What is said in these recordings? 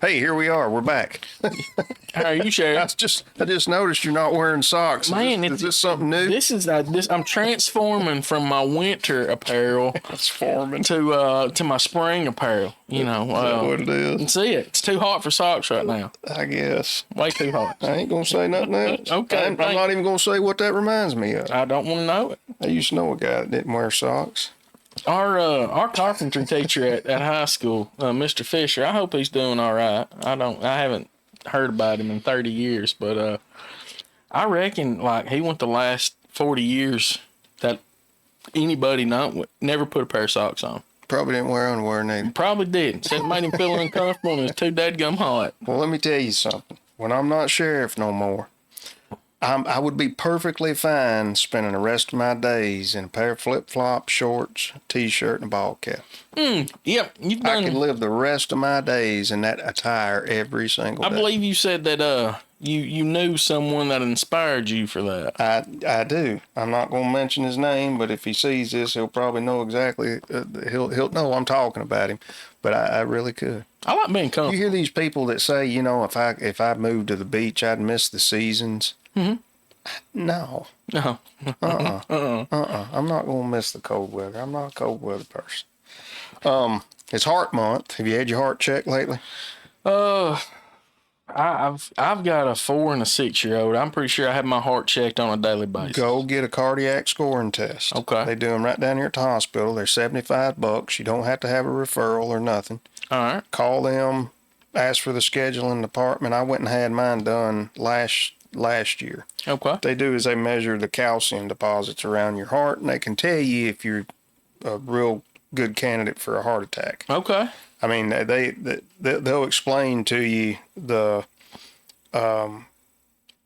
Hey, here we are. We're back. How are you, I Sheriff? just noticed you're not wearing socks. Man, is this something new? This is I'm transforming from my winter apparel Transforming. to my spring apparel. You know, Is that what it is? That's it. It's too hot for socks right now. I guess. Way too hot. I ain't gonna say nothing else. Okay, I'm not even gonna say what that reminds me of. I don't want to know it. I used to know a guy that didn't wear socks. Our carpentry teacher at high school, Mr. Fisher. I hope he's doing all right. I haven't heard about him in 30 years, but I reckon like he went the last 40 years that anybody never put a pair of socks on. Probably didn't wear underwear neither. Probably did. Said it made him feel uncomfortable and it was too dadgum hot. Well, let me tell you something. When I'm not sheriff no more, I would be perfectly fine spending the rest of my days in a pair of flip-flops, shorts, a t-shirt, and a ball cap. Yep, you've done. I could live the rest of my days in that attire every single day. I believe you said that you knew someone that inspired you for that. I do. I'm not going to mention his name, but if he sees this, he'll probably know exactly. He'll know I'm talking about him. But I really could. I like being comfortable. You hear these people that say, you know, if I moved to the beach, I'd miss the seasons. Mm-hmm. No. No. I'm not going to miss the cold weather. I'm not a cold weather person. It's heart month. Have you had your heart checked lately? I've got a 4 and a 6-year-old. I'm pretty sure I have my heart checked on a daily basis. Go get a cardiac scoring test. Okay. They do them right down here at the hospital. They're $75. You don't have to have a referral or nothing. All right. Call them. Ask for the scheduling department. I went and had mine done last year. Okay. What they do is they measure the calcium deposits around your heart, and they can tell you if you're a real good candidate for a heart attack. Okay. I mean, they'll explain to you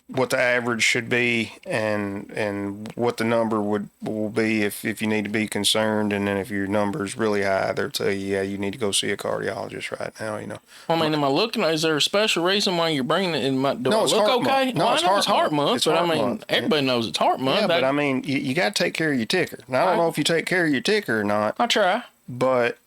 what the average should be and what the number will be if you need to be concerned, and then if your number is really high, they'll tell you, yeah, you need to go see a cardiologist right now. You know. Well, I mean, am I looking? Is there a special reason why you're bringing it in? Do No, I it's look heart okay? month. No, well, it's I know it's heart month, It's but heart I mean, month. everybody knows it's heart month. Yeah, but I mean, you got to take care of your ticker. Now, I don't know if you take care of your ticker or not. I try. But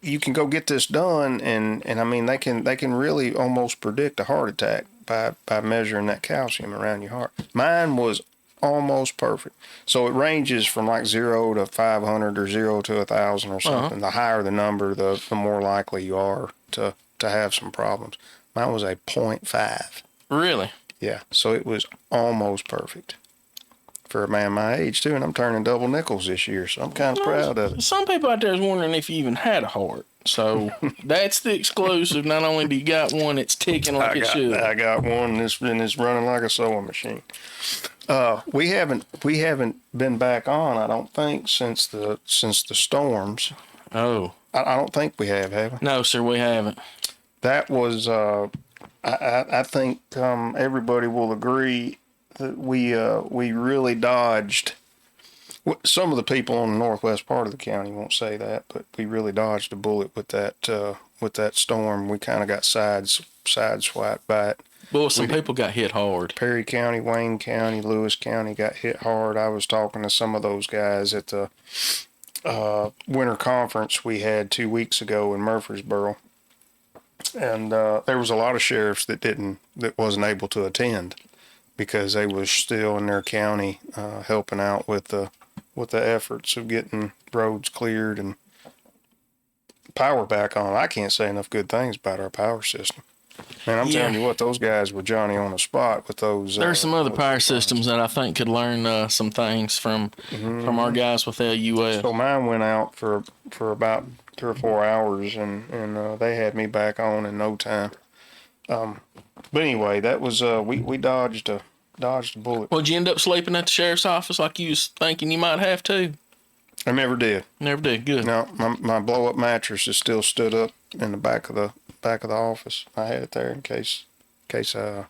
you can go get this done, and I mean they can really almost predict a heart attack by measuring that calcium around your heart. Mine was almost perfect. So it ranges from like 0 to 500 or 0 to 1,000 or something. The higher the number, the more likely you are to have some problems. Mine was a 0.5. Really? Yeah. So it was almost perfect for a man my age too, and I'm turning double nickels this year, so I'm kind of proud of it. Some people out there is wondering if you even had a heart. So that's the exclusive. Not only do you got one, it's ticking like it should. I got one, and it's running like a sewing machine. We haven't been back on, I don't think, since the storms. Oh, I don't think we have we? No, sir, we haven't. That was I think everybody will agree that we really dodged. Some of the people on the northwest part of the county won't say that, but we really dodged a bullet with that storm. We kind of got sideswiped by it. Well, some people got hit hard. Perry County, Wayne County, Lewis County got hit hard. I was talking to some of those guys at the winter conference we had 2 weeks ago in Murfreesboro, and there was a lot of sheriffs that wasn't able to attend because they was still in their county helping out with the efforts of getting roads cleared and power back on. I can't say enough good things about our power system. Man, I'm telling you what, those guys were Johnny on the spot with those. There's some other power systems that I think could learn some things from our guys with LUS. So mine went out for about 3 or 4 hours, and they had me back on in no time. But anyway, that was we dodged a bullet. Well, did you end up sleeping at the sheriff's office like you was thinking you might have to? I never did. Never did. Good. No, my blow up mattress is still stood up in the back of the office. I had it there in case I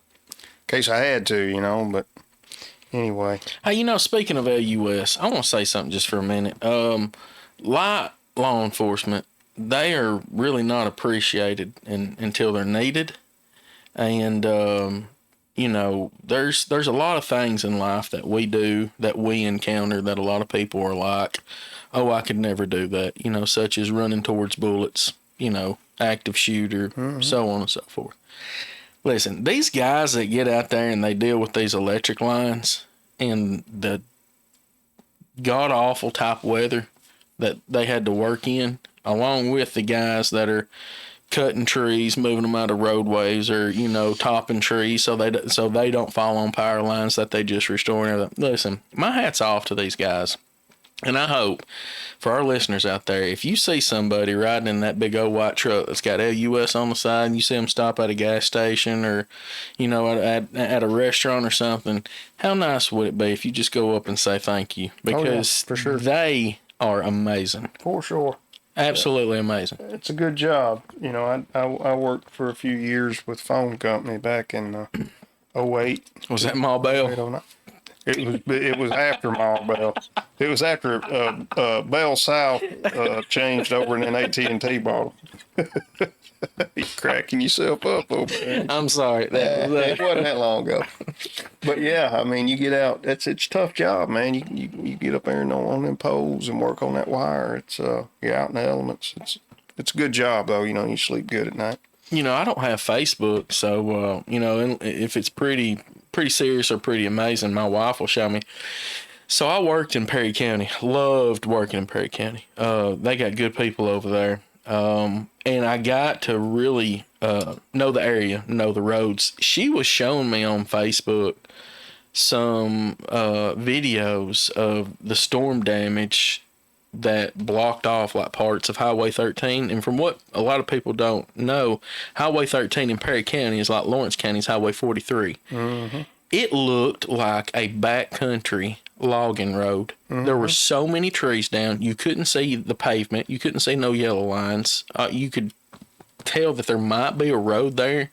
had to, you know. But anyway. Hey, you know, speaking of LUS, I want to say something just for a minute. Law enforcement, they are really not appreciated until they're needed. And, you know, there's a lot of things in life that we do, that we encounter, that a lot of people are like, oh, I could never do that, you know, such as running towards bullets, you know, active shooter, so on and so forth. Listen, these guys that get out there and they deal with these electric lines and the god awful type of weather that they had to work in, along with the guys that are cutting trees, moving them out of roadways, or topping trees so they don't fall on power lines that they just restore and everything. Listen, my hat's off to these guys. And I hope for our listeners out there, if you see somebody riding in that big old white truck that's got LUS on the side, and you see them stop at a gas station or, at a restaurant or something, how nice would it be if you just go up and say thank you? Because for sure. They are amazing. For sure. Absolutely amazing. It's a good job. I worked for a few years with phone company back in 08. Was that Ma Bell? It was after Mall Bell. It was after Bell South changed over and then AT&T bought them. You're cracking yourself up over there. I'm sorry. It wasn't that long ago. But yeah, I mean, you get out. It's a tough job, man. You get up there and on them poles and work on that wire. It's you're out in the elements. It's a good job though. You sleep good at night. I don't have Facebook, so if it's pretty serious or pretty amazing, my wife will show me. So I worked in Perry County. Loved working in Perry County. They got good people over there. And I got to really know the area, know the roads. She was showing me on Facebook some videos of the storm damage that blocked off like parts of Highway 13. And from what a lot of people don't know, Highway 13 in Perry County is like Lawrence County's Highway 43. Mm-hmm. It looked like a backcountry logging road. Mm-hmm. There were so many trees down. You couldn't see the pavement. You couldn't see no yellow lines. You could tell that there might be a road there,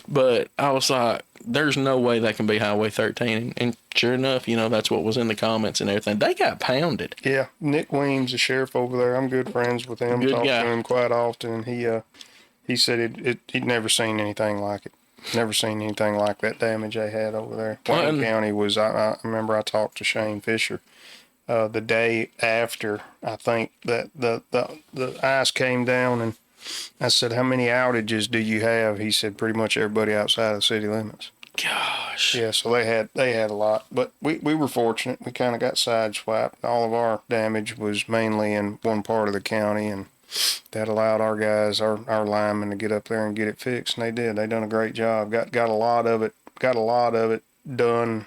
but I was like, there's no way that can be Highway 13. And sure enough, that's what was in the comments and everything. They got pounded. Yeah. Nick Weems, the sheriff over there, I'm good friends with him. Talk to him quite often. He said he'd never seen anything like it. Never seen anything like that damage they had over there. Wayne County was, I remember I talked to Shane Fisher the day after, I think, that the ice came down, and I said, how many outages do you have? He said, pretty much everybody outside of the city limits. Gosh. Yeah, so they had a lot. But we were fortunate. We kind of got sideswiped. All of our damage was mainly in one part of the county, and that allowed our guys, our linemen, to get up there and get it fixed. And they did. They done a great job. Got a lot of it done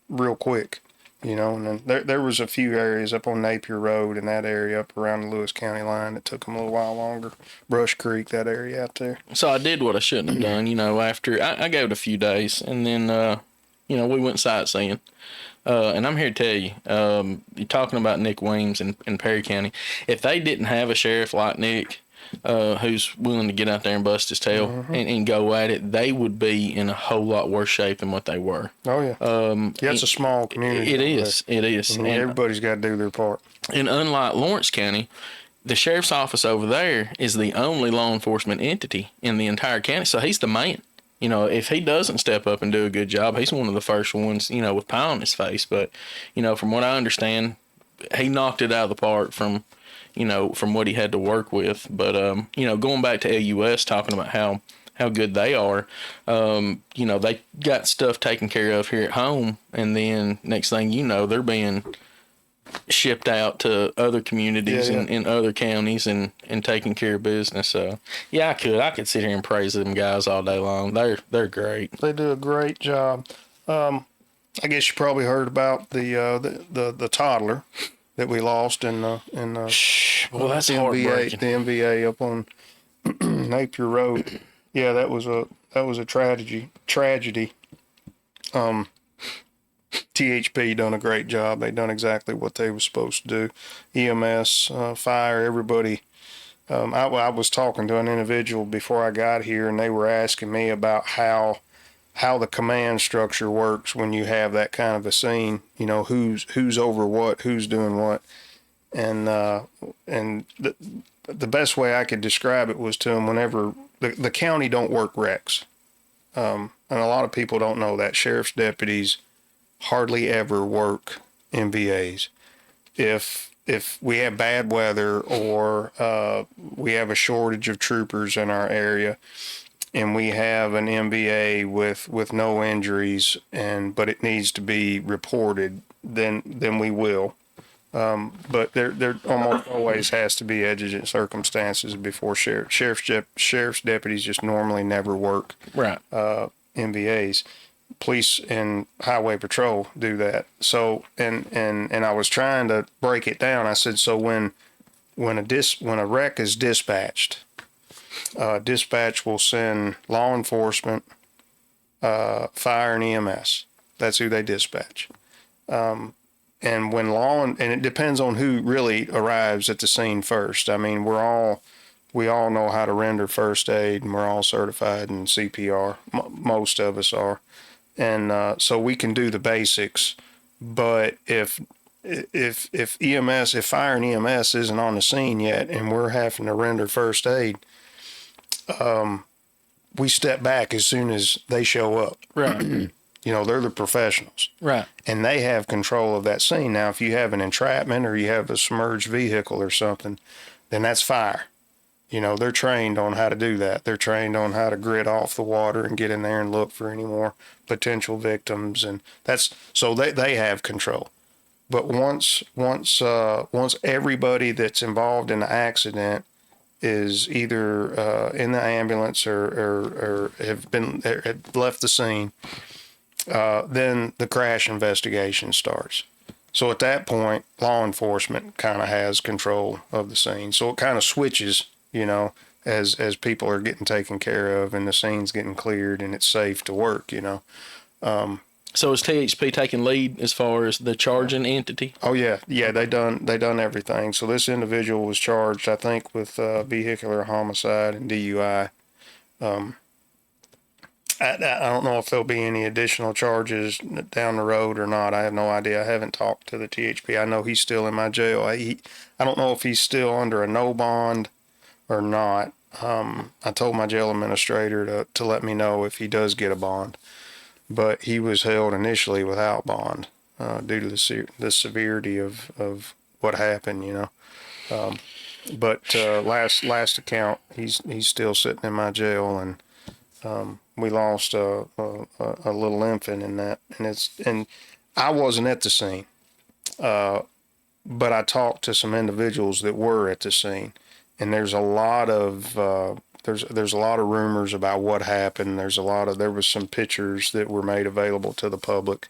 real quick. And then there was a few areas up on Napier Road in that area up around the Lewis County line that took them a little while longer. Brush Creek, that area out there. So I did what I shouldn't have done, after I gave it a few days, and then, we went sightseeing. And I'm here to tell you, you're talking about Nick Weems in Perry County. If they didn't have a sheriff like Nick, who's willing to get out there and bust his tail and go at it, they would be in a whole lot worse shape than what they were. Oh, yeah. It's a small community. It is. And everybody's got to do their part. And unlike Lawrence County, the sheriff's office over there is the only law enforcement entity in the entire county. So he's the man. If he doesn't step up and do a good job, he's one of the first ones, with pie on his face. But, from what I understand, he knocked it out of the park from what he had to work with. But, going back to LUS, talking about how good they are, they got stuff taken care of here at home. And then next thing you know, they're being shipped out to other communities in other counties and taking care of business. So I could sit here and praise them guys all day long. They're great. They do a great job. I guess you probably heard about the toddler that we lost in well, that's heartbreaking. The MVA up on Napier Road. Yeah, that was a tragedy. THP done a great job. They done exactly what they were supposed to do. EMS, fire, everybody. I was talking to an individual before I got here, and they were asking me about how the command structure works when you have that kind of a scene. Who's over what, who's doing what, and the best way I could describe it was to them, whenever the county don't work wrecks, and a lot of people don't know that sheriff's deputies hardly ever work MVAs. If if we have bad weather or we have a shortage of troopers in our area, and we have an MBA with no injuries, but it needs to be reported, then we will. But there almost always has to be exigent circumstances before sheriff's deputies just normally never work Right. MBAs. Police and highway patrol do that. So and I was trying to break it down. I said, so when a wreck is dispatched, dispatch will send law enforcement, fire, and EMS. That's who they dispatch. And when and it depends on who really arrives at the scene first. I mean, we all know how to render first aid, and we're all certified in CPR. Most of us are, and so we can do the basics. But if fire and EMS isn't on the scene yet, and we're having to render first aid, we step back as soon as they show up. Right. They're the professionals. Right. And they have control of that scene. Now, if you have an entrapment or you have a submerged vehicle or something, then that's fire. They're trained on how to do that. They're trained on how to grit off the water and get in there and look for any more potential victims. And so they have control. But once everybody that's involved in the accident is either in the ambulance or have left the scene, then the crash investigation starts. So at that point, law enforcement kind of has control of the scene. So it kind of switches, as people are getting taken care of and the scene's getting cleared and it's safe to work, So is THP taking lead as far as the charging entity? Oh yeah, they done everything. So this individual was charged, I think, with vehicular homicide and DUI. I don't know if there'll be any additional charges down the road or not. I have no idea. I haven't talked to the THP. I know he's still in my jail. I don't know if he's still under a no bond or not. I told my jail administrator to let me know if he does get a bond. But he was held initially without bond due to the severity of what happened, But last account, he's still sitting in my jail, and we lost a little infant in that, and I wasn't at the scene, but I talked to some individuals that were at the scene, and there's a lot of there's a lot of rumors about what happened. There was some pictures that were made available to the public,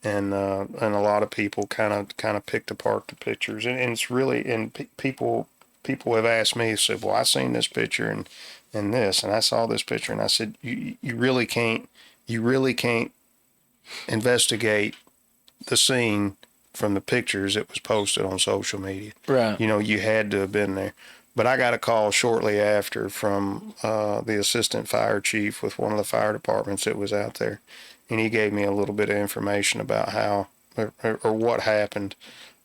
and a lot of people kind of picked apart the pictures, and it's really, and people have asked me, said, well, I seen this picture and this, and I saw this picture, and I said, you really can't investigate the scene from the pictures that was posted on social media. Right. You had to have been there. But I got a call shortly after from the assistant fire chief with one of the fire departments that was out there, and he gave me a little bit of information about how or what happened.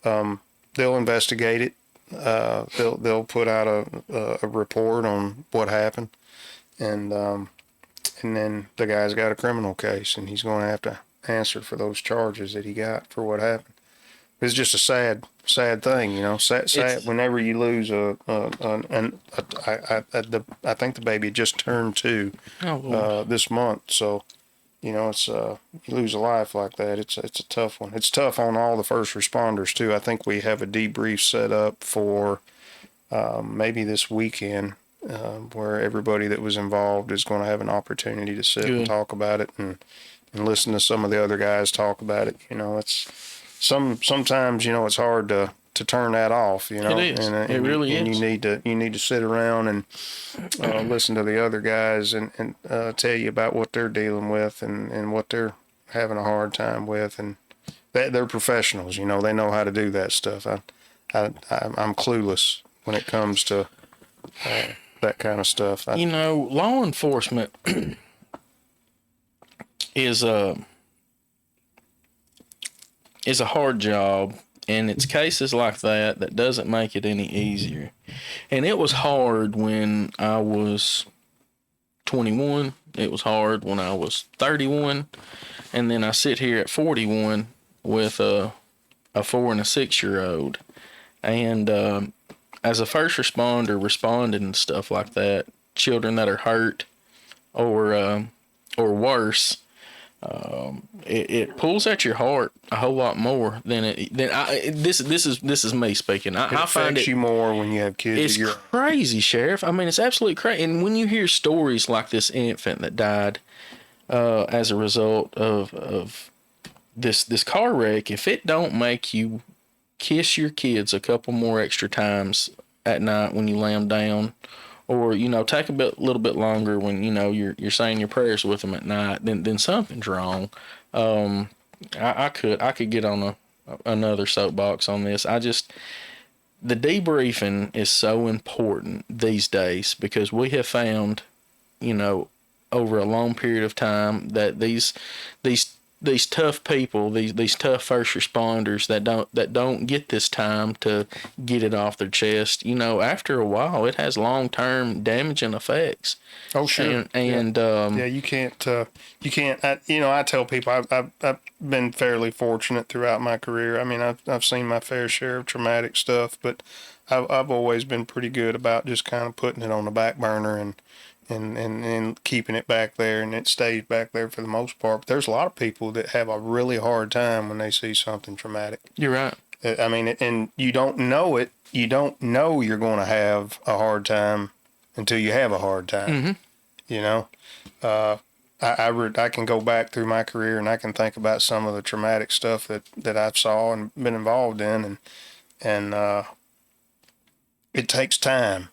They'll investigate it. They'll put out a report on what happened, and then the guy's got a criminal case, and he's going to have to answer for those charges that he got for what happened. It's just a sad thing, sad whenever you lose I think the baby just turned 2 this month, so it's you lose a life like that. It's a tough one. It's tough on all the first responders too. I think we have a debrief set up for maybe this weekend where everybody that was involved is going to have an opportunity to sit and talk about it and listen to some of the other guys talk about it. It's sometimes it's hard to turn that off. It is. It really is. You need to sit around and listen to the other guys and tell you about what they're dealing with and what they're having a hard time with, and they're professionals. They know how to do that stuff. I'm clueless when it comes to that kind of stuff. Law enforcement is a hard job, and it's cases like that doesn't make it any easier. And it was hard when I was 21. It was hard when I was 31. And then I sit here at 41 with a 4 and a 6-year-old. And as a first responder, responding and stuff like that, children that are hurt or worse, it pulls at your heart a whole lot more than this is me speaking. It I find affects it you more when you have kids. it's crazy, Sheriff. I mean, it's absolutely crazy. And when you hear stories like this infant that died as a result of this car wreck, if it don't make you kiss your kids a couple more extra times at night when you lay them down, or take little bit longer when you're saying your prayers with them at night, then something's wrong. I could get on another soapbox on this. The debriefing is so important these days because we have found, over a long period of time that these tough people, these tough first responders that don't get this time to get it off their chest, after a while it has long-term damaging effects. Oh, sure. And yeah, you can't. I tell people I've been fairly fortunate throughout my career. I mean, I've seen my fair share of traumatic stuff, but I've always been pretty good about just kind of putting it on the back burner and keeping it back there, and it stays back there for the most part. But there's a lot of people that have a really hard time when they see something traumatic. You're right. I mean, and you don't know it. You don't know you're going to have a hard time until you have a hard time. Mm-hmm. You know, I can go back through my career and I can think about some of the traumatic stuff that I've saw and been involved in, and it takes time.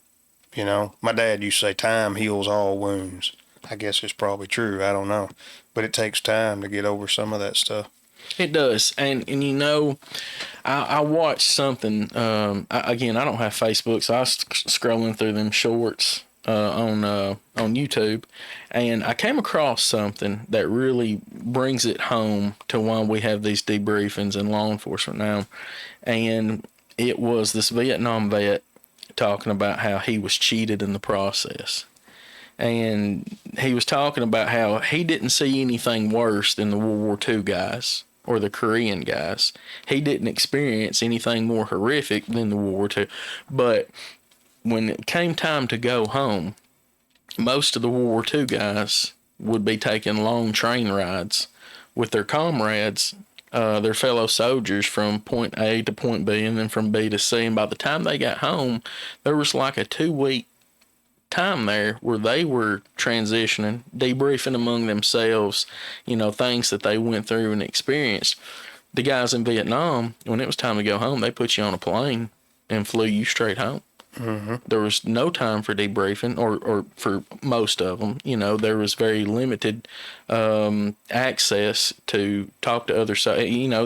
You know, my dad used to say, "Time heals all wounds." I guess it's probably true. I don't know, but it takes time to get over some of that stuff. It does, and I watched something. Again, I don't have Facebook, so I was scrolling through them shorts on YouTube, and I came across something that really brings it home to why we have these debriefings in law enforcement now, and it was this Vietnam vet talking about how he was cheated in the process. And he was talking about how he didn't see anything worse than the World War II guys or the Korean guys. He didn't experience anything more horrific than the World War II. But when it came time to go home, most of the World War II guys would be taking long train rides with their comrades, their fellow soldiers, from point A to point B and then from B to C. And by the time they got home, there was like a 2-week time there where they were transitioning, debriefing among themselves, things that they went through and experienced. The guys in Vietnam, when it was time to go home, they put you on a plane and flew you straight home. Mm-hmm. There was no time for debriefing, or for most of them. There was very limited access to talk to other side.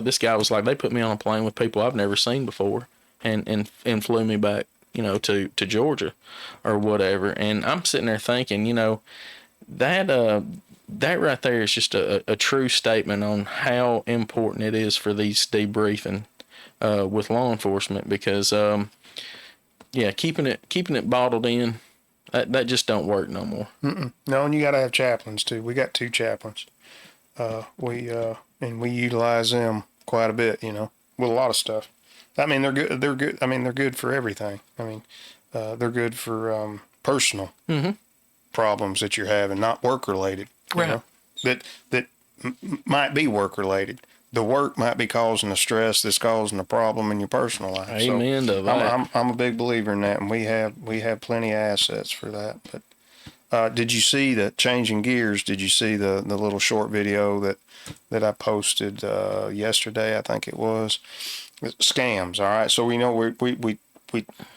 This guy was like, they put me on a plane with people I've never seen before, and flew me back, to Georgia, or whatever. And I'm sitting there thinking, that right there is just a true statement on how important it is for these debriefing with law enforcement, because keeping it bottled in, that just don't work no more. Mm-mm. No, and you got to have chaplains too. We got 2 chaplains. We utilize them quite a bit, with a lot of stuff. I mean, they're good. They're good. I mean, they're good for everything. I mean, they're good for personal problems that you're having, not work related. Right. That might be work related. The work might be causing the stress that's causing the problem in your personal life. Amen to that. I'm a big believer in that, and we have plenty of assets for that. But did you see changing gears? Did you see the little short video that I posted yesterday? I think it was scams. All right, so we know we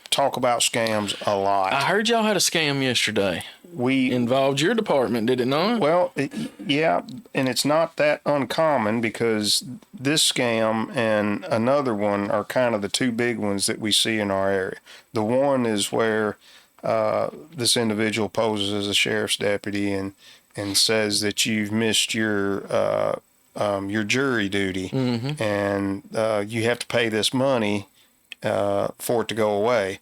talk about scams a lot. I heard y'all had a scam yesterday. We involved your department, did it not? Well, yeah, and it's not that uncommon, because this scam and another one are kind of the 2 big ones that we see in our area. The one is where this individual poses as a sheriff's deputy and says that you've missed your jury duty, mm-hmm. and you have to pay this money for it to go away.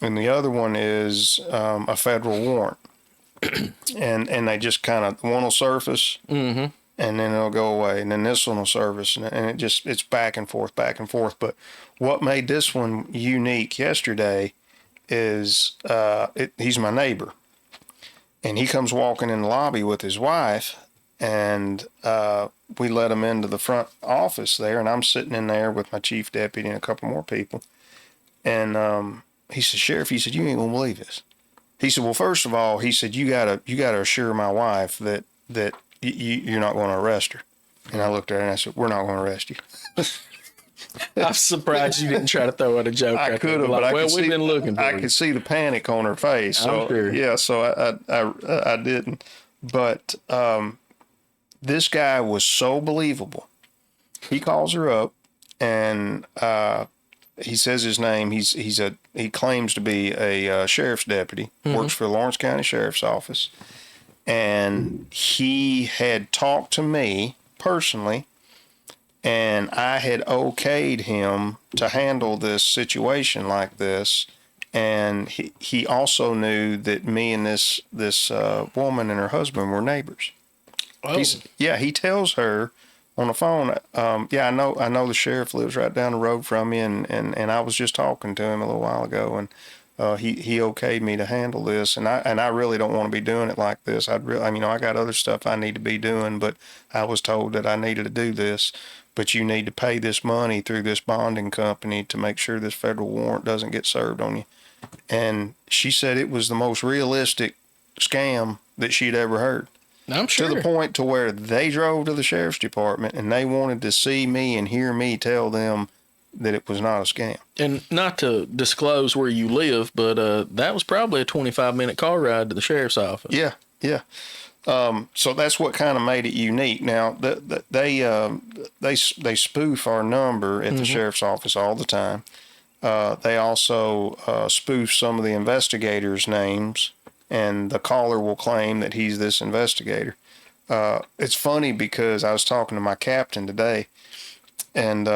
And the other one is a federal warrant. and they just kind of, one will surface, mm-hmm. and then it'll go away, and then this one will service, and it's back and forth, back and forth. But what made this one unique yesterday is he's my neighbor, and he comes walking in the lobby with his wife, and we let him into the front office there, and I'm sitting in there with my chief deputy and a couple more people, and he said, Sheriff, he said, you ain't gonna believe this. He said, well, first of all, he said, you gotta assure my wife that you're not going to arrest her. And I looked at her and I said, we're not going to arrest you. I'm surprised you didn't try to throw out a joke. I could have, but we've been looking for I could see the panic on her face. So, I'm sure. Yeah, so I didn't. But this guy was so believable. He calls her up, and he says his name. He claims to be a sheriff's deputy, works for the Lawrence County Sheriff's Office. And he had talked to me personally, and I had okayed him to handle this situation like this. And he also knew that me and this woman and her husband were neighbors. Oh. He tells her on the phone, I know the sheriff lives right down the road from me, and I was just talking to him a little while ago, and he okayed me to handle this, and I really don't want to be doing it like this. I got other stuff I need to be doing, but I was told that I needed to do this. But you need to pay this money through this bonding company to make sure this federal warrant doesn't get served on you. And she said it was the most realistic scam that she'd ever heard. I'm sure. To the point to where they drove to the sheriff's department and they wanted to see me and hear me tell them that it was not a scam. And not to disclose where you live, but that was probably a 25-minute car ride to the sheriff's office. Yeah. So that's what kind of made it unique. Now, they spoof our number at the sheriff's office all the time. They also spoof some of the investigators' names, and the caller will claim that he's this investigator. It's funny because I was talking to my captain today, and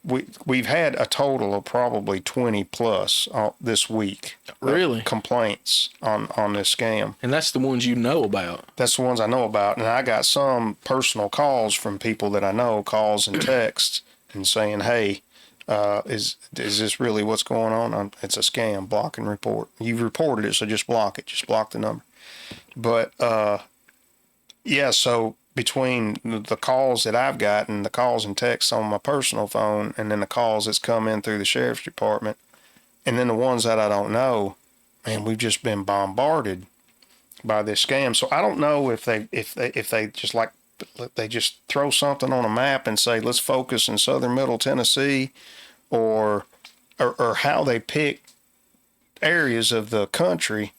we've had a total of probably 20 plus this week. Really? Complaints on this scam. And that's the ones you know about. That's the ones I know about. And I got some personal calls from people that I know, calls and texts, and saying, hey, is this really what's going on? It's a scam. Block and report. You've reported it, so just block it. Just block the number. But, so between the calls that I've gotten, the calls and texts on my personal phone, and then the calls that's come in through the sheriff's department, and then the ones that I don't know, man, we've just been bombarded by this scam. So I don't know if they just like, they just throw something on a map and say, let's focus in southern middle Tennessee, or how they pick areas of the country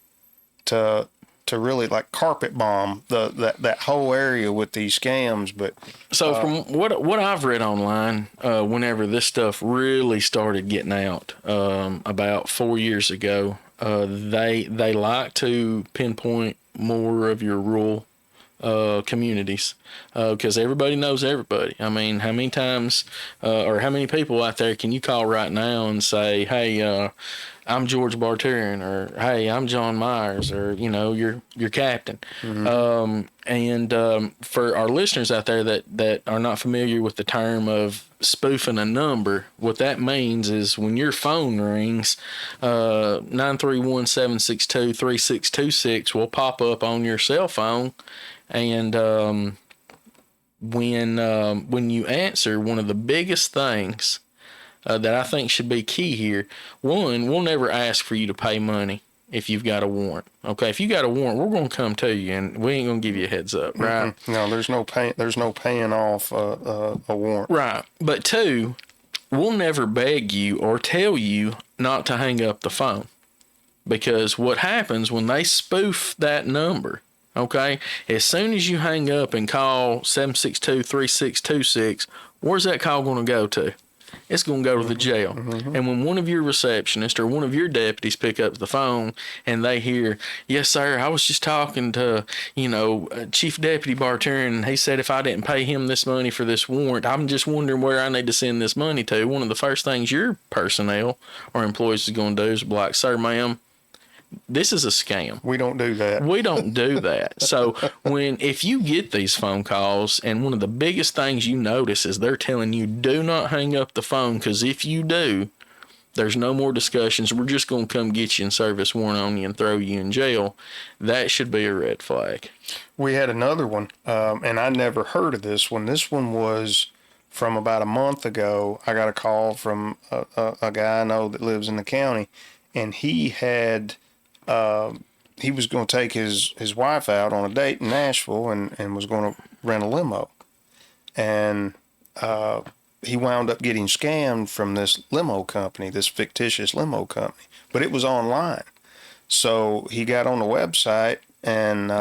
to really like carpet bomb that whole area with these scams. But so from what I've read online, whenever this stuff really started getting out, about 4 years ago, they like to pinpoint more of your rural communities, because everybody knows everybody. I mean, how many times or how many people out there can you call right now and say, hey, I'm George Bartarian, or hey, I'm John Myers, or your captain. And for our listeners out there that are not familiar with the term of spoofing a number, what that means is when your phone rings, 931-762-3626 will pop up on your cell phone, and when you answer, one of the biggest things that I think should be key here. One, we'll never ask for you to pay money if you've got a warrant. Okay, if you got a warrant, we're going to come to you, and we ain't going to give you a heads up, right? No, there's no paying off a warrant. Right. But two, we'll never beg you or tell you not to hang up the phone, because what happens when they spoof that number, okay, as soon as you hang up and call 762-3626, where's that call going to go to? It's going to go to the jail. And when one of your receptionists or one of your deputies pick up the phone and they hear, yes, sir, I was just talking to, Chief Deputy Bartarian, and he said if I didn't pay him this money for this warrant, I'm just wondering where I need to send this money to. One of the first things your personnel or employees is going to do is be like, sir, ma'am, This is a scam. We don't do that. We don't do that. So if you get these phone calls, and one of the biggest things you notice is they're telling you, do not hang up the phone, because if you do, there's no more discussions. We're just going to come get you and service warrant on you and throw you in jail. That should be a red flag. We had another one, and I never heard of this one. This one was from about a month ago. I got a call from a guy I know that lives in the county, and he was going to take his wife out on a date in Nashville and was going to rent a limo. And he wound up getting scammed from this limo company, this fictitious limo company, but it was online. So he got on the website and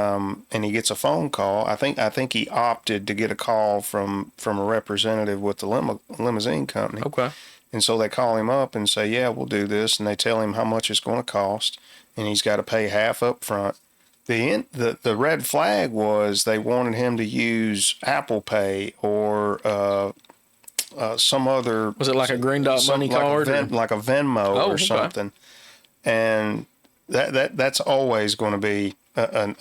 he gets a phone call. I think he opted to get a call from a representative with the limousine company. Okay. And so they call him up and say, yeah, we'll do this. And they tell him how much it's going to cost. And he's got to pay half up front. The red flag was they wanted him to use Apple Pay or some other. Was it like a Green Dot money card? Like a Venmo or something. And that's always going to be an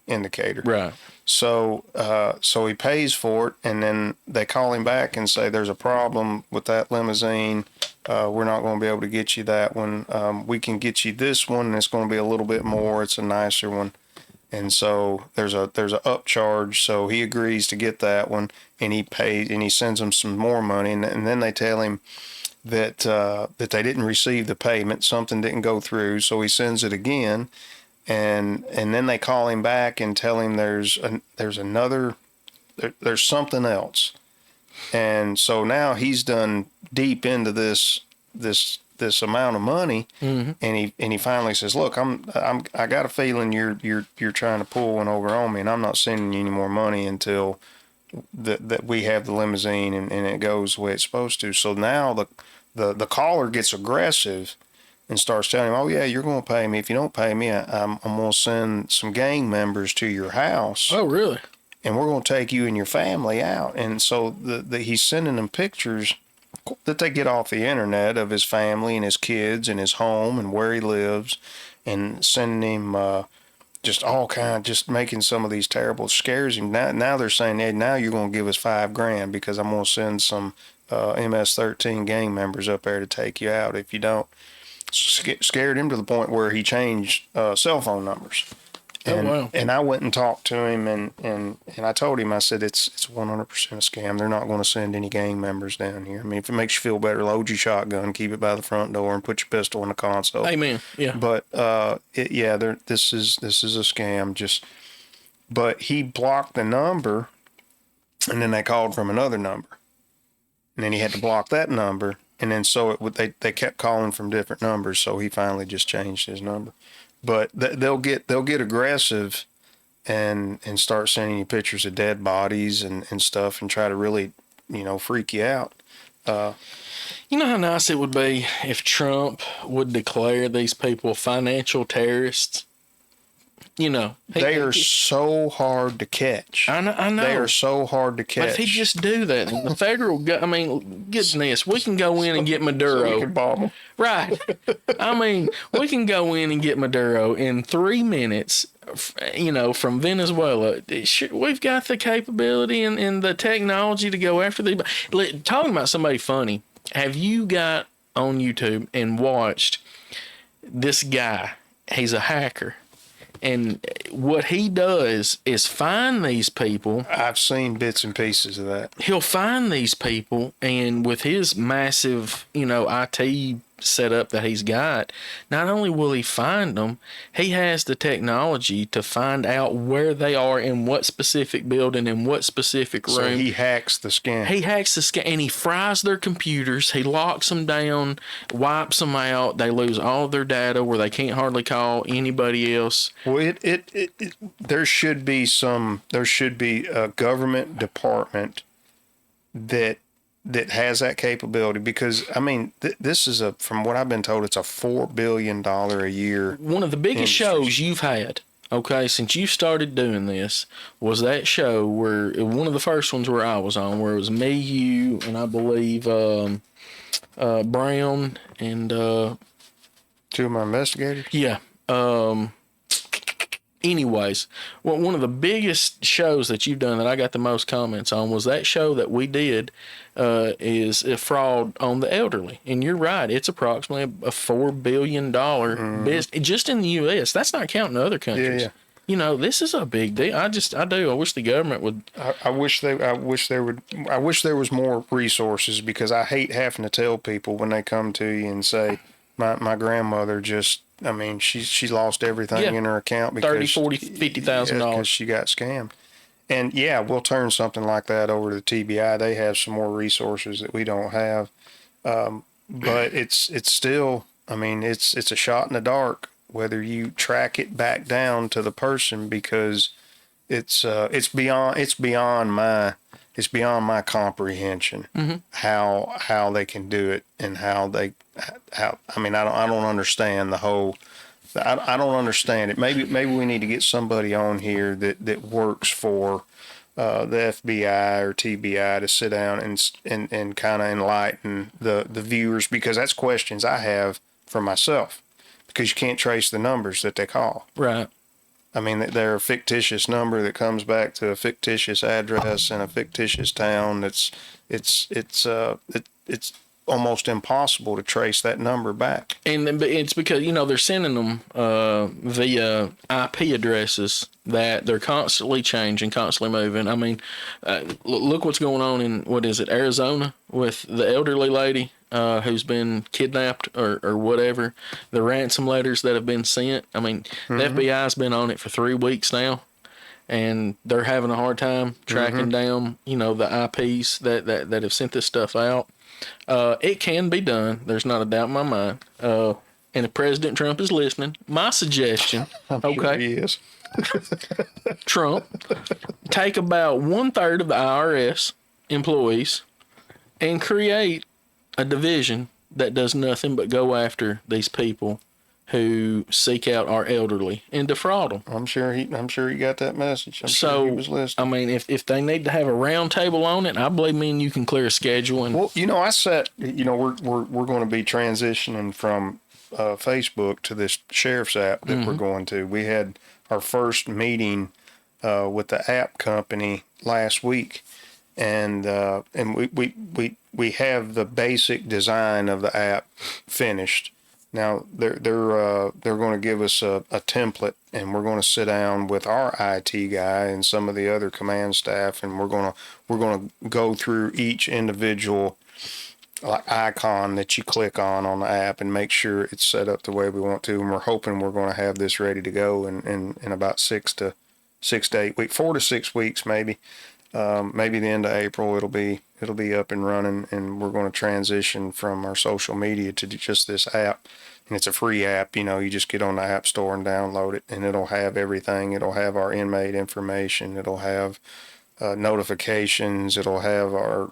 indicator. Right. So he pays for it, and then they call him back and say, there's a problem with that limousine. We're not going to be able to get you that one. We can get you this one, and it's going to be a little bit more. It's a nicer one. And so there's a upcharge. So he agrees to get that one, and he pays, and he sends them some more money. And then they tell him that they didn't receive the payment. Something didn't go through. So he sends it again. And then they call him back and tell him there's something else. And so now he's done deep into this amount of money, mm-hmm. and he finally says, "Look, I got a feeling you're trying to pull one over on me, and I'm not sending you any more money until that we have the limousine and it goes the way it's supposed to." So now the caller gets aggressive and starts telling him, "Oh yeah, you're going to pay me. If you don't pay me, I'm going to send some gang members to your house." Oh, really? And we're going to take you and your family out. And so he's sending them pictures that they get off the internet of his family and his kids and his home and where he lives, and sending him just making some of these terrible scares him. Now they're saying, "Hey, now you're going to give us $5,000 because I'm going to send some MS-13 gang members up there to take you out if you don't." Scared him to the point where he changed cell phone numbers. And, oh, wow. And I went and talked to him, and I told him, I said, it's 100% a scam. They're not going to send any gang members down here. I mean, if it makes you feel better, load your shotgun, keep it by the front door, and put your pistol in the console. Amen. Yeah. But this is a scam. But he blocked the number, and then they called from another number, and then he had to block that number. And then so they kept calling from different numbers, so he finally just changed his number. But they'll get aggressive and start sending you pictures of dead bodies and stuff, and try to really, freak you out. You know how nice it would be if Trump would declare these people financial terrorists? They are so hard to catch. I know. They are so hard to catch. But if he just do that, and the federal, goodness, we can go in and get Maduro. So we can bomb them. Right. We can go in and get Maduro in 3 minutes, from Venezuela. We've got the capability and the technology to go after these. Talking about somebody funny, have you got on YouTube and watched this guy? He's a hacker. And what he does is find these people. I've seen bits and pieces of that. He'll find these people, and with his massive, IT setup that he's got, not only will he find them, he has the technology to find out where they are in what specific building, in what specific room. So he hacks the scan. And he fries their computers. He locks them down, wipes them out. They lose all of their data where they can't hardly call anybody else. Well, there should be a government department that has that capability, because this is from what I've been told, it's a $4 billion a year. One of the biggest shows you've had, since you started doing this, was that show where one of the first ones where I was on, where it was me, you, and I believe Brown and two of my investigators. Yeah. Anyways, well, one of the biggest shows that you've done that I got the most comments on was that show that we did is a fraud on the elderly. And you're right, it's approximately a $4 billion business just in the U.S. That's not counting other countries. Yeah. You know, this is a big deal. I wish the government would. I wish there was more resources, because I hate having to tell people when they come to you and say, my grandmother just, I mean, she lost everything in her account because $30,000, $40,000, because she got scammed. And yeah, we'll turn something like that over to the TBI. They have some more resources that we don't have. But it's still, I mean, it's a shot in the dark whether you track it back down to the person, because it's beyond my comprehension how they can do it, and how I mean, I don't understand the whole. I don't understand it. Maybe we need to get somebody on here that works for the FBI or TBI to sit down and kind of enlighten the viewers, because that's questions I have for myself, because you can't trace the numbers that they call. Right. I mean, they're a fictitious number that comes back to a fictitious address in a fictitious town. It's almost impossible to trace that number back. And it's because, you know, they're sending them via IP addresses that they're constantly changing, constantly moving. I mean, look what's going on in, what is it, Arizona, with the elderly lady who's been kidnapped or whatever. The ransom letters that have been sent. I mean, the FBI's been on it for 3 weeks now, and they're having a hard time tracking down, you know, the IPs that have sent this stuff out. It can be done. There's not a doubt in my mind. And if President Trump is listening, my suggestion, I'm sure he is. Trump, take about 1/3 of the IRS employees and create a division that does nothing but go after these people who seek out our elderly and defraud them. I'm sure he got that message. I'm sure he was listening. I mean, if they need to have a round table on it, I believe me and you can clear a schedule. And well, you know, we're going to be transitioning from Facebook to this sheriff's app that we're going to. We had our first meeting with the app company last week, and we have the basic design of the app finished. Now they're going to give us a template, and we're going to sit down with our IT guy and some of the other command staff, and we're going to go through each individual like icon that you click on the app and make sure it's set up the way we want to. And we're hoping we're going to have this ready to go in about 6 to 8 weeks, 4 to 6 weeks maybe. Maybe the end of April it'll be up and running, and we're going to transition from our social media to just this app. And it's a free app. You know, you just get on the app store and download it, and it'll have everything. It'll have our inmate information. It'll have notifications. It'll have our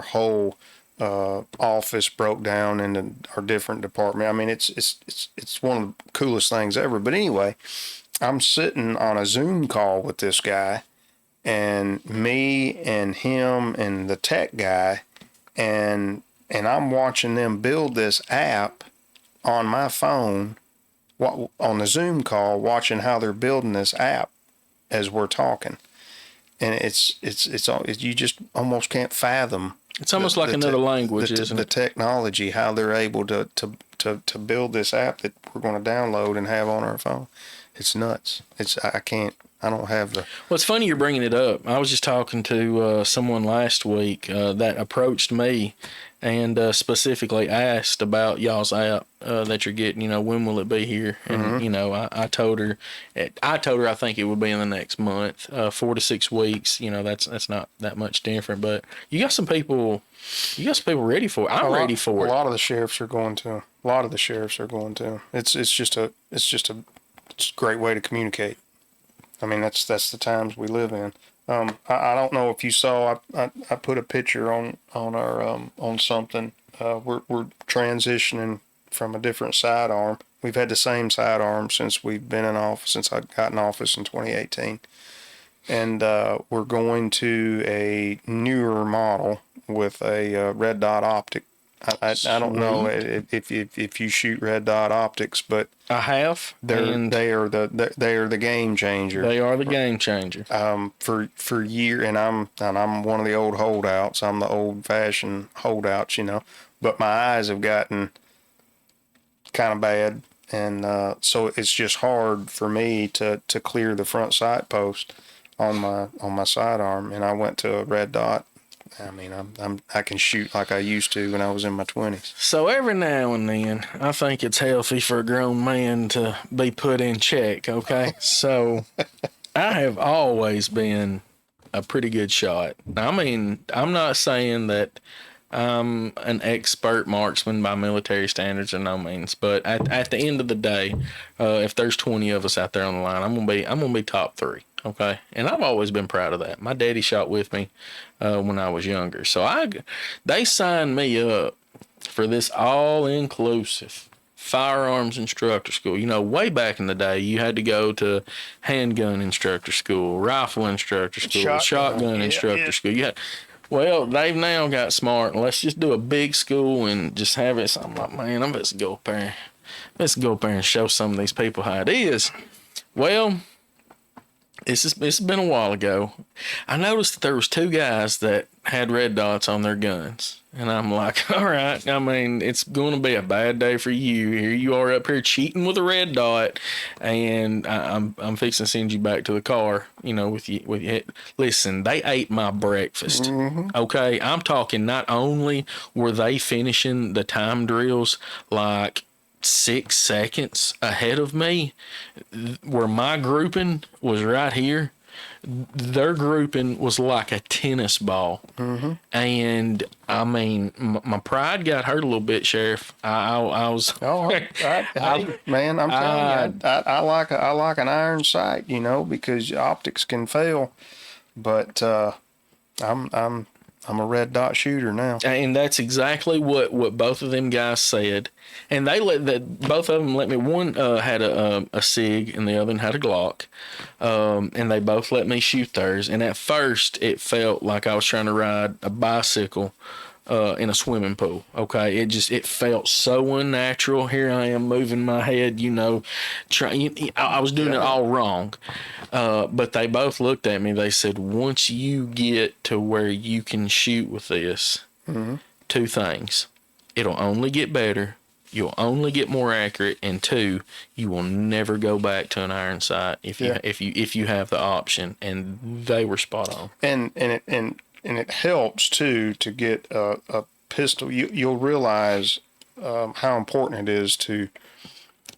whole office broke down into our different department. I mean, it's one of the coolest things ever. But anyway, I'm sitting on a Zoom call with this guy, and me and him and the tech guy, and I'm watching them build this app on my phone, on the Zoom call, watching how they're building this app as we're talking. And it's you just almost can't fathom. It's almost like another language, isn't it? The technology, how they're able to build this app that we're going to download and have on our phone. It's nuts. I don't have the. Well, it's funny you're bringing it up. I was just talking to someone last week that approached me and specifically asked about y'all's app that you're getting. You know, when will it be here? And you know, I told her I think it would be in the next month, 4 to 6 weeks. You know, that's not that much different. But you got some people ready for it. I'm ready for it. A lot of the sheriffs are going to. It's just a great way to communicate. I mean, that's the times we live in. I don't know if you saw. I put a picture on our on something. We're transitioning from a different sidearm. We've had the same sidearm since we've been in office, since I got in office in 2018, and we're going to a newer model with a red dot optic I don't know Sweet. if you shoot red dot optics, but I have, and they are the game changer. they are the game changer. For year, and I'm one of the old holdouts. I'm the old fashioned holdouts, you know. But my eyes have gotten kind of bad, and so it's just hard for me to clear the front sight post on my sidearm. And I went to a red dot. I mean, I can shoot like I used to when I was in my 20s. So every now and then, I think it's healthy for a grown man to be put in check. Okay, so I have always been a pretty good shot. I mean, I'm not saying that I'm an expert marksman by military standards or no means, but at the end of the day, if there's 20 of us out there on the line, I'm gonna be top three. Okay, and I've always been proud of that. My daddy shot with me when I was younger, so they signed me up for this all inclusive firearms instructor school. You know, way back in the day, you had to go to handgun instructor school, rifle instructor school, shotgun instructor school. You had, well, they've now got smart. Let's just do a big school and just have it. So I'm like, man, I'm just go up there. Let's go up there and show some of these people how it is. Well, it's been a while ago. I noticed that there was two guys that had red dots on their guns. And I'm like, all right, I mean, it's going to be a bad day for you. Here you are up here cheating with a red dot, and I'm fixing to send you back to the car, you know, with you. Listen, they ate my breakfast. Mm-hmm. Okay, I'm talking not only were they finishing the time drills like 6 seconds ahead of me, where my grouping was right here, their grouping was like a tennis ball. Mm-hmm. And I mean, my pride got hurt a little bit, Sheriff. I was. Oh, hey, man, I'm telling you, I like an iron sight, you know, because optics can fail. But I'm a red dot shooter now. And that's exactly what both of them guys said. And they both of them let me. One had a SIG and the other one had a Glock. And they both let me shoot theirs. And at first, it felt like I was trying to ride a bicycle in a swimming pool. Okay, it felt so unnatural. Here I am moving my head, you know, I was doing it all wrong. But they both looked at me. They said, once you get to where you can shoot with this, mm-hmm. two things: it'll only get better. You'll only get more accurate, and two, you will never go back to an iron sight if you have the option. And they were spot on. And it helps too to get a pistol. You'll realize how important it is to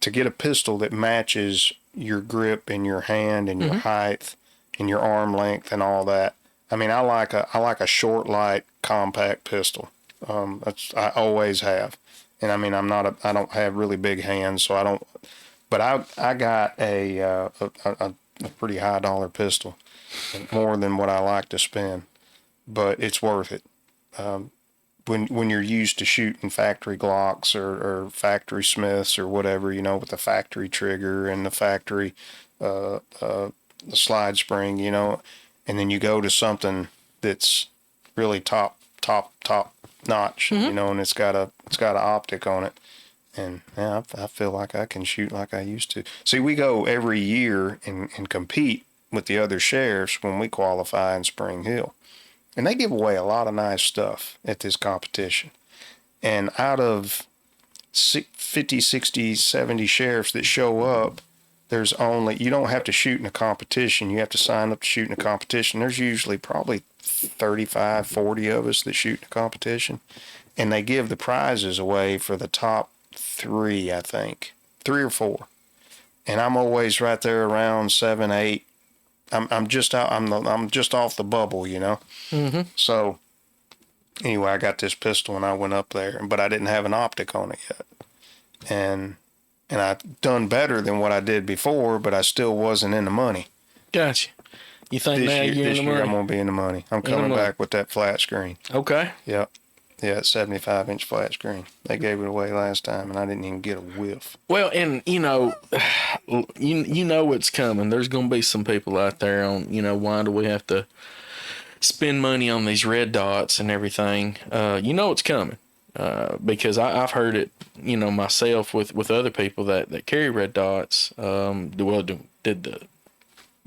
get a pistol that matches your grip and your hand and your mm-hmm. height and your arm length and all that. I mean, I like a short, light, compact pistol. I always have. And I mean, I don't have really big hands, so I don't. But I got a pretty high dollar pistol, more than what I like to spend. But it's worth it. When you're used to shooting factory Glocks or factory Smiths or whatever, you know, with the factory trigger and the factory the slide spring, you know, and then you go to something that's really top notch, mm-hmm. you know, and it's got an optic on it. And yeah, I feel like I can shoot like I used to. See, we go every year and compete with the other sheriffs when we qualify in Spring Hill. And they give away a lot of nice stuff at this competition. And out of 50, 60, 70 sheriffs that show up, there's only, you don't have to shoot in a competition. You have to sign up to shoot in a competition. There's usually probably 35, 40 of us that shoot in a competition. And they give the prizes away for the top 3, I think. 3 or 4. And I'm always right there around 7, 8. I'm just out. I'm just off the bubble, you know. Mm-hmm. So anyway, I got this pistol and I went up there, but I didn't have an optic on it yet, and I done better than what I did before, but I still wasn't in the money. Gotcha. You think this now year, you're in the money? I'm gonna be in the money. I'm coming back with that flat screen. Okay. Yep. Yeah, it's 75-inch flat screen. They gave it away last time, and I didn't even get a whiff. Well, and you know what's coming. There's going to be some people out there on, you know, why do we have to spend money on these red dots and everything? You know it's coming. because I've heard it, myself with other people that carry red dots.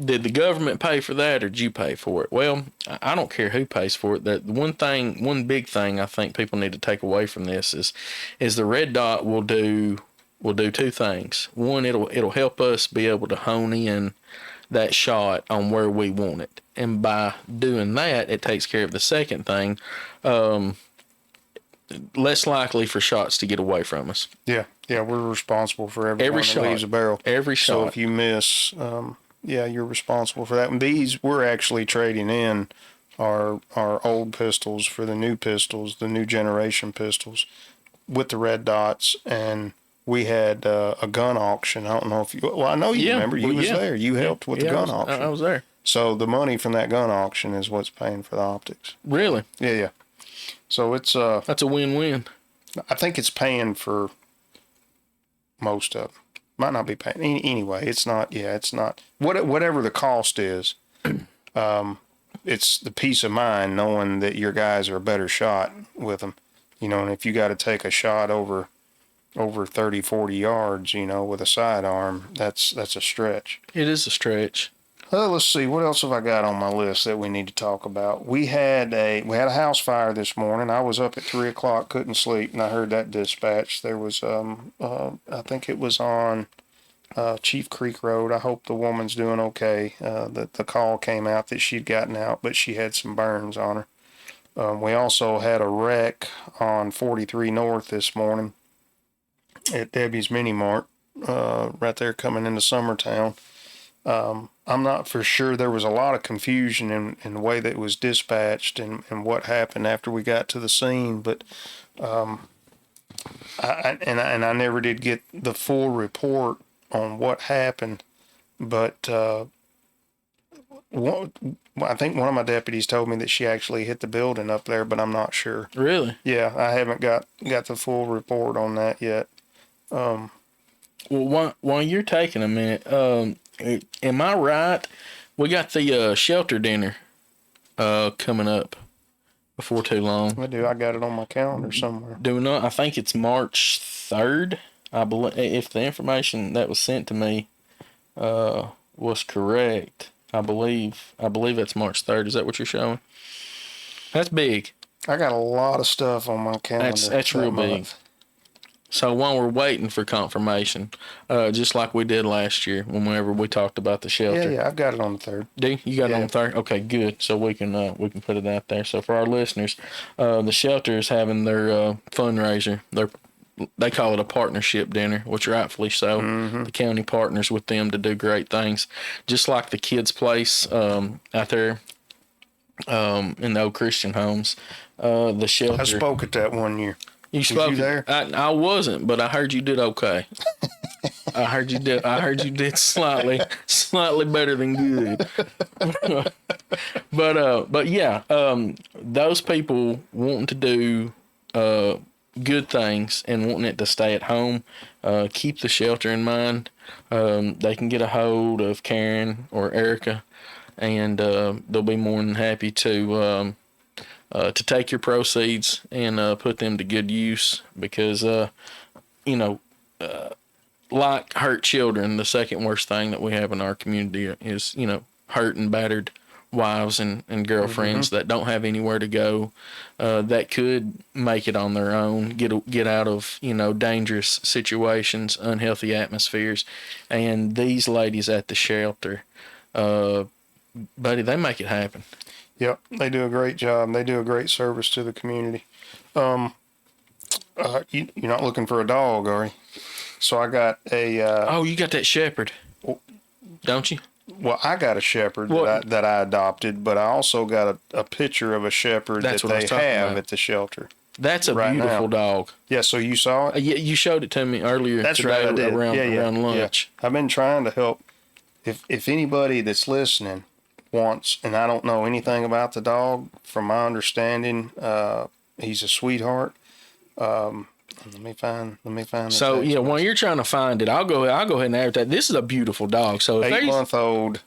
Did the government pay for that, or did you pay for it? Well, I don't care who pays for it. That one big thing I think people need to take away from this is the red dot will do two things. One, it'll help us be able to hone in that shot on where we want it, and by doing that, it takes care of the second thing. Less likely for shots to get away from us. Yeah, we're responsible for every shot that leaves a barrel. Every shot. So if you miss, you're responsible for that. And these, we're actually trading in our old pistols for the new pistols, the new generation pistols, with the red dots. And we had a gun auction. I don't know if you. Well, I know you remember. You was there. You helped with the gun auction. I was there. So the money from that gun auction is what's paying for the optics. Really? Yeah. So it's that's a win-win. I think it's paying for most of it. Might not be paying anyway. It's not. Yeah, it's not. Whatever the cost is, it's the peace of mind knowing that your guys are a better shot with them. And if you got to take a shot over 30, 40 yards, with a sidearm, that's a stretch. It is a stretch. Let's see, what else have I got on my list that we need to talk about? We had a house fire this morning. I was up at 3:00, couldn't sleep, and I heard that dispatch. There was, I think it was on Chief Creek Road. I hope the woman's doing okay. The call came out that she'd gotten out, but she had some burns on her. We also had a wreck on 43 North this morning at Debbie's Mini Mart, right there coming into Summertown. I'm not for sure. There was a lot of confusion in the way that it was dispatched and what happened after we got to the scene, but I never did get the full report on what happened. But I think one of my deputies told me that she actually hit the building up there, but I'm not sure. Really? Yeah, I haven't got the full report on that yet. Well, while you're taking a minute, am I right? We got the shelter dinner coming up before too long. I do. I got it on my calendar somewhere. Do we not? I think it's March 3rd. I believe, if the information that was sent to me was correct. I believe that's March 3rd. Is that what you're showing? That's big. I got a lot of stuff on my calendar. That's real big. So while we're waiting for confirmation, just like we did last year, whenever we talked about the shelter. Yeah, I've got it on the 3rd. Do you got it on the 3rd? Okay, good. So we can put it out there. So for our listeners, the shelter is having their fundraiser. They call it a partnership dinner, which rightfully so. Mm-hmm. The county partners with them to do great things, just like the kids' place out there in the old Christian homes. The shelter. I spoke at that one year. You spoke. Was you there? I wasn't, but I heard you did okay. I heard you did slightly better than good. But yeah, those people wanting to do good things and wanting it to stay at home, keep the shelter in mind. They can get a hold of Karen or Erica, and they'll be more than happy to take your proceeds and put them to good use, because like hurt children, the second worst thing that we have in our community is hurt and battered wives and girlfriends that don't have anywhere to go, that could make it on their own, get out of dangerous situations, unhealthy atmospheres. And these ladies at the shelter, buddy, they make it happen. Yep, they do a great job. They do a great service to the community. You're not looking for a dog, are you? So I got a... oh, you got that shepherd, don't you? Well, I got a shepherd that I adopted, but I also got a picture of a shepherd that they have at the shelter. That's a beautiful dog. Yeah, so you saw it? Yeah, you showed it to me earlier. That's today, right, I did. Around lunch. Yeah. I've been trying to help. If anybody that's listening wants, and I don't know anything about the dog, from my understanding, he's a sweetheart. Let me find. So yeah, while you're trying to find it, I'll go ahead and advertise. This is a beautiful dog. So 8-month-old,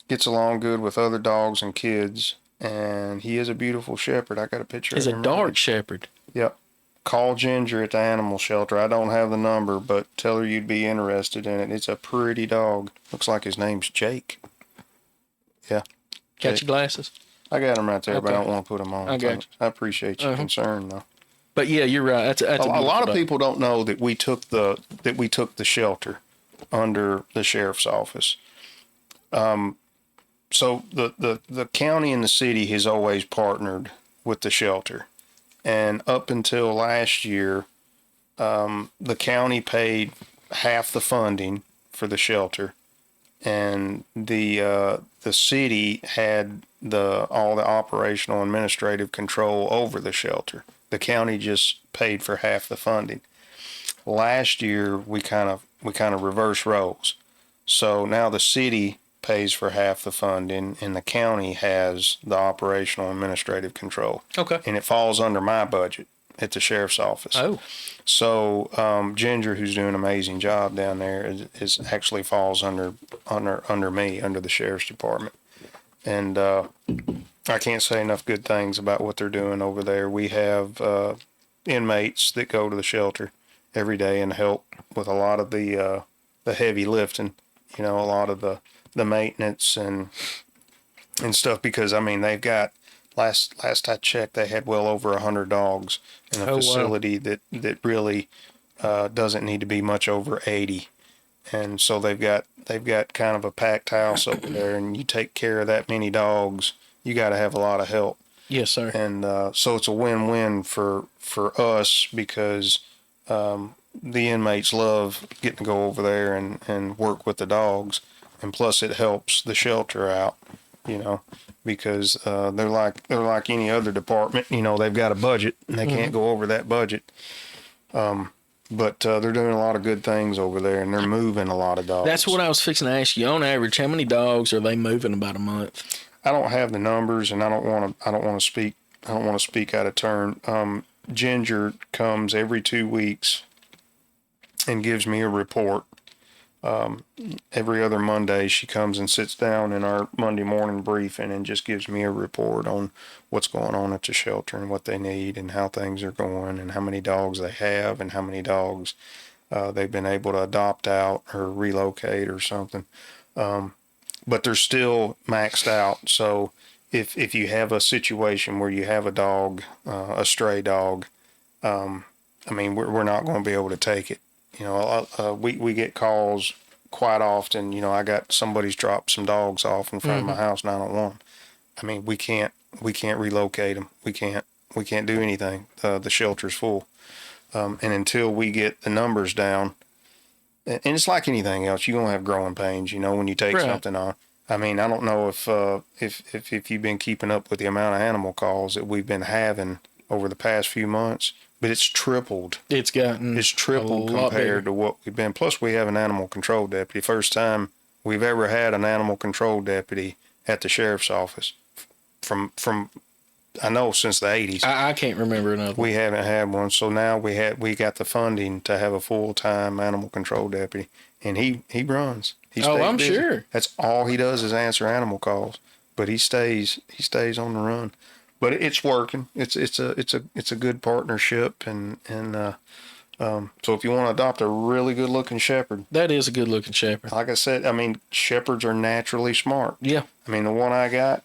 gets along good with other dogs and kids, and he is a beautiful shepherd. I got a picture He's of a him. dark shepherd. Yep. Call Ginger at the animal shelter. I don't have the number, but tell her you'd be interested in it. It's a pretty dog. Looks like his name's Jake. Yeah. Got Jake. your glasses? I got him right there, but I Okay. don't want to put him on. I got I appreciate your concern, though. But yeah, you're right. That's A a lot of dog. people don't know that we took the shelter under the sheriff's office. So the county and the city has always partnered with the shelter, and up until last year, the county paid half the funding for the shelter, and the city had all the operational administrative control over the shelter. The county just paid for half the funding. Last year we kind of reversed roles. So now the city pays for half the funding and the county has the operational administrative control. Okay. And it falls under my budget at the sheriff's office. Oh. So Ginger, who's doing an amazing job down there, is actually falls under me, under the sheriff's department. And I can't say enough good things about what they're doing over there. We have inmates that go to the shelter every day and help with a lot of the heavy lifting, a lot of the maintenance and stuff, because I mean they've got last I checked they had well over 100 dogs in a facility that really doesn't need to be much over 80. And so they've got kind of a packed house over there, and you take care of that many dogs, you got to have a lot of help. Yes, sir. And so it's a win-win for us, because the inmates love getting to go over there and work with the dogs, and plus it helps the shelter out, because they're like any other department. They've got a budget and they can't go over that budget. But they're doing a lot of good things over there, and they're moving a lot of dogs. That's what I was fixing to ask you. On average, how many dogs are they moving about a month? I don't have the numbers, and I don't want to speak out of turn. Ginger comes every 2 weeks and gives me a report. Every other Monday, she comes and sits down in our Monday morning briefing and just gives me a report on what's going on at the shelter and what they need and how things are going and how many dogs they have and how many dogs they've been able to adopt out or relocate or something. But they're still maxed out. So if you have a situation where you have a dog, a stray dog, I mean, we're not going to be able to take it. We get calls quite often. I got somebody's dropped some dogs off in front of my house and I don't want them. I mean, we can't relocate them. We can't do anything. The shelter's full. And until we get the numbers down, and it's like anything else, you're going to have growing pains, when you take something on. I mean, I don't know if you've been keeping up with the amount of animal calls that we've been having over the past few months, but it's tripled. It's tripled compared to what we've been. Plus, we have an animal control deputy. First time we've ever had an animal control deputy at the sheriff's office from I know since the 80s. I can't remember another one. We haven't had one, so now we got the funding to have a full-time animal control deputy, and he runs. I'm busy. Sure. That's all he does is answer animal calls, but he stays on the run. But it's working. It's a good partnership, and so if you want to adopt a really good looking shepherd, that is a good looking shepherd. Like I said, I mean shepherds are naturally smart. Yeah. I mean the one I got,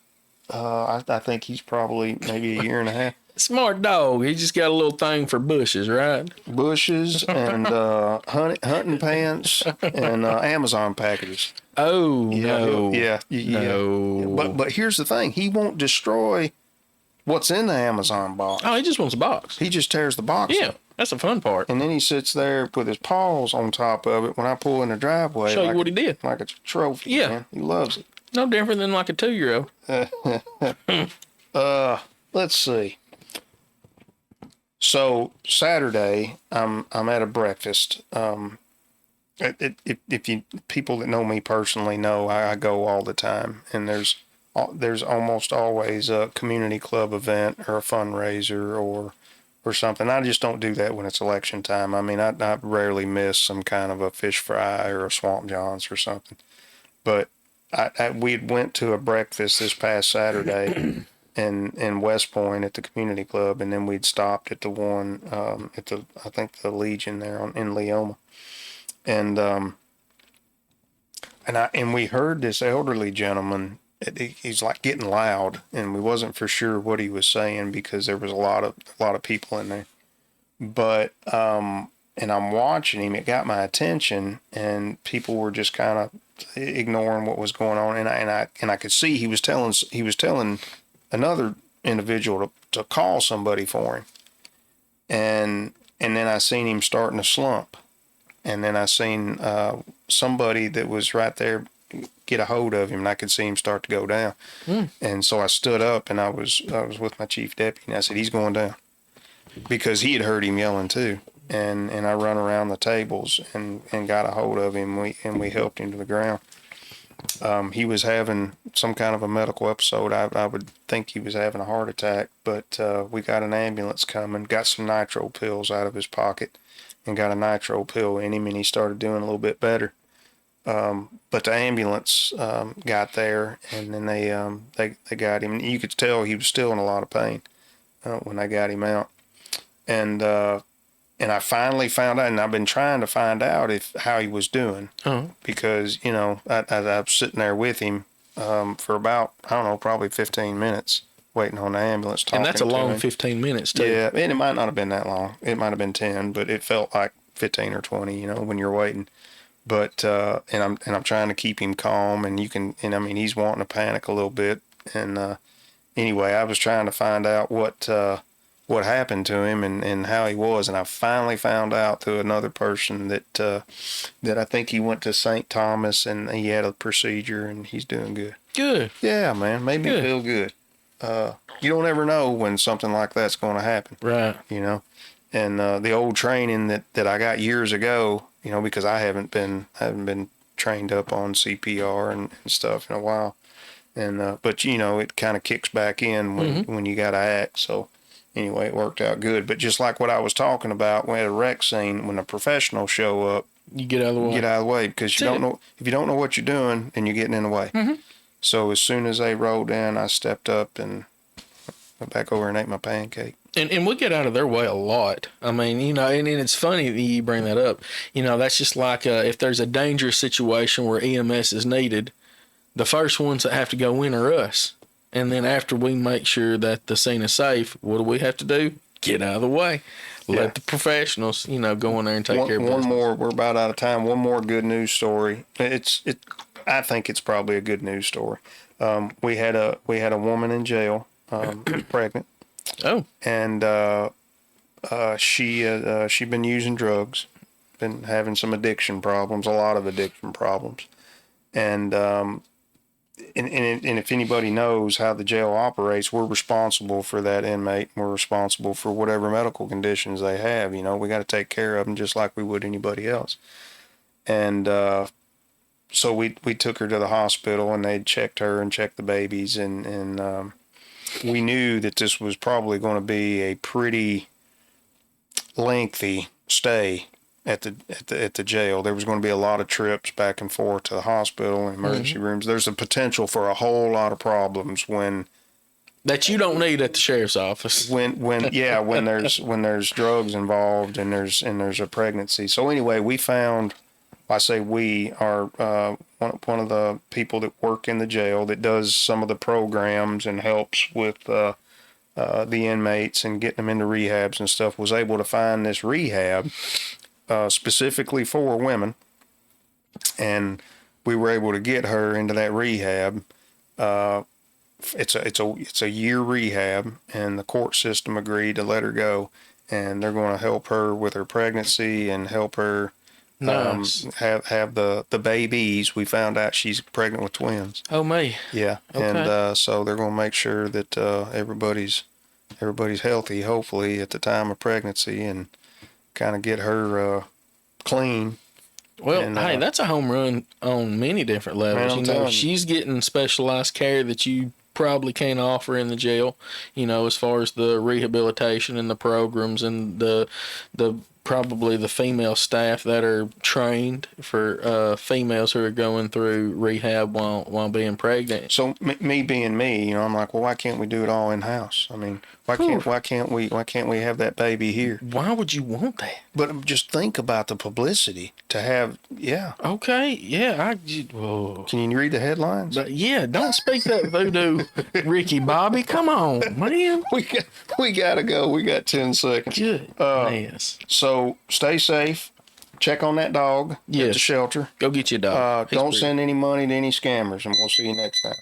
I think he's probably maybe a year and a half. Smart dog. He just got a little thing for bushes, right? Bushes and hunting pants and Amazon packages. Oh no! No. But here's the thing: he won't destroy what's in the Amazon box. Oh, he just wants a box. He just tears the box. Yeah, that's the fun part. And then he sits there with his paws on top of it when I pull in the driveway. Show you what he did. Like it's a trophy. Yeah, man. He loves it. No different than like a 2-year-old. Let's see. So Saturday, I'm at a breakfast. If you people that know me personally know I go all the time, and there's almost always a community club event or a fundraiser or something. I just don't do that when it's election time. I mean, I rarely miss some kind of a fish fry or a Swamp John's or something. But we went to a breakfast this past Saturday, in West Point at the community club, and then we'd stopped at the one at the I think the Legion there in Leoma, and and we heard this elderly gentleman. He's like getting loud, and we wasn't for sure what he was saying because there was a lot of people in there. But and I'm watching him. It got my attention, and people were just kind of ignoring what was going on, and I could see he was telling another individual to call somebody for him, and then I seen him starting to slump, and then I seen somebody that was right there get a hold of him, and I could see him start to go down. And so I stood up, and I was with my chief deputy, and I said, he's going down, because he had heard him yelling too. And I run around the tables and got a hold of him. We helped him to the ground. He was having some kind of a medical episode. I would think he was having a heart attack, but we got an ambulance coming, got some nitro pills out of his pocket, and got a nitro pill in him, and he started doing a little bit better. But the ambulance got there, and then they got him. And you could tell he was still in a lot of pain when they got him out. And I finally found out, and I've been trying to find out how he was doing, because I was sitting there with him for about, I don't know, probably 15 minutes waiting on the ambulance. And that's a long 15 minutes too. Yeah, and it might not have been that long. It might have been 10, but it felt like 15 or 20, when you're waiting. But and I'm trying to keep him calm, and I mean, he's wanting to panic a little bit. And anyway, I was trying to find out what happened to him and how he was, and I finally found out through another person that I think he went to St. Thomas and he had a procedure, and he's doing good. Good. Yeah, man, made me feel good. You don't ever know when something like that's going to happen, right? And the old training that I got years ago, because I haven't been trained up on CPR and stuff in a while, and but it kind of kicks back in when you got to act. So anyway, it worked out good. But just like what I was talking about, when at a wreck scene, when the professionals show up, you get out of the way. Get out of the way, because you don't know if you don't know what you're doing, then you're getting in the way. So as soon as they rolled in, I stepped up and went back over and ate my pancake. And we get out of their way a lot. I mean, and it's funny that you bring that up. That's just like if there's a dangerous situation where EMS is needed, the first ones that have to go in are us. And then after we make sure that the scene is safe, what do we have to do? Get out of the way. Let the professionals, go in there and take care of business. One more, we're about out of time. One more good news story. I think it's probably a good news story. We had a woman in jail, pregnant. Oh. And she'd been using drugs, been having some addiction problems, a lot of addiction problems. And if anybody knows how the jail operates, we're responsible for that inmate. We're responsible for whatever medical conditions they have. We got to take care of them just like we would anybody else. And so we took her to the hospital, and they'd checked her and checked the babies, and we knew that this was probably going to be a pretty lengthy stay at the jail. There was going to be a lot of trips back and forth to the hospital and emergency rooms. There's a potential for a whole lot of problems that you don't need at the sheriff's office. When there's drugs involved and there's a pregnancy. So anyway, we found, I say we are one of the people that work in the jail that does some of the programs and helps with the inmates and getting them into rehabs and stuff, was able to find this rehab specifically for women, and we were able to get her into that rehab. It's a year rehab, and the court system agreed to let her go, and they're going to help her with her pregnancy and help her have the babies. We found out she's pregnant with twins. Oh, me. Yeah. Okay. And so they're going to make sure that everybody's healthy, hopefully, at the time of pregnancy, and kind of get her clean. Well, and, hey, that's a home run on many different levels. Man, she's getting specialized care that you probably can't offer in the jail, as far as the rehabilitation and the programs and the probably the female staff that are trained for females who are going through rehab while being pregnant. So me being me, I'm like, well, why can't we do it all in house? I mean, why can't we have that baby here? Why would you want that? But just think about the publicity to have. Yeah. Okay, yeah, whoa. Can you read the headlines? But yeah, don't speak that voodoo, Ricky Bobby. Come on, man. We gotta go. We got 10 seconds. Good. Yes. So stay safe. Check on that dog at Yes. the shelter. Go get your dog. Don't send any money to any scammers, and we'll see you next time.